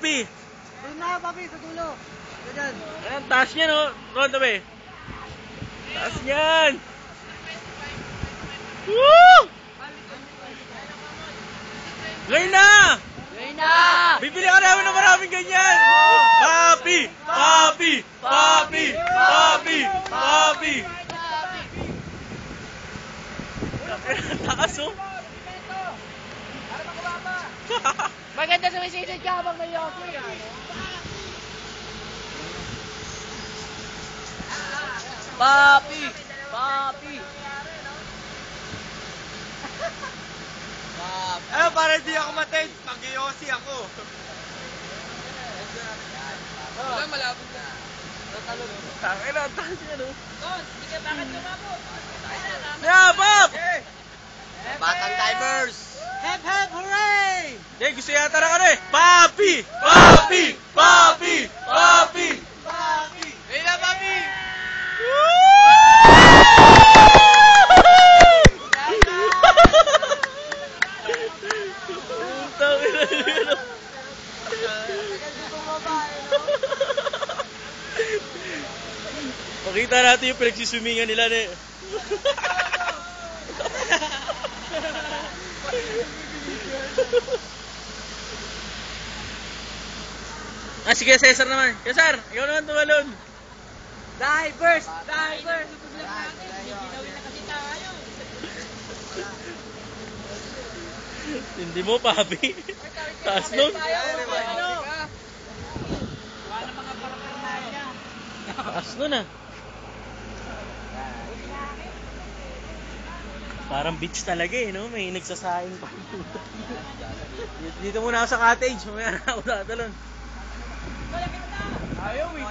Papi! Doon na, papi, sa dulo. Ganyan. Ayan, taas niya, no? Ron, tabi. Taas niyan! Woo! Ngayon na! Ngayon na! Bibili ka namin ng maraming ganyan! Papi! Papi! Papi! Papi! Papi! Taas, oh! Maganda sumisisid ka habang may yoki. Papi! Papi! Ano, para di ako matin, mag-yosi ako. Wala, malapit na. Tangin na, taas yan, oh! Hindi ka bakit lumabot? Yeah, Bob! Batang timers! Hep hep hooray! Hindi, gusto yata na ano eh! Papi! Papi! Papi! Papi! Papi! Ayun na, papi! Tangin na yun, oh! Pakita natin yung pinagsisumingan nila na eh. Sige, Cesar naman. Cesar, ikaw naman tumalon. Divers! Divers! Ginawin na kasi tayo. Hindi mo, Papi. Taas nun. Wala mga paraphernalia. Taas nun, ah. Parang beach talaga eh, no? May nagsasaing pa. Dito muna ako sa cottage. Mamaya na ako tatalon. Ayaw eh.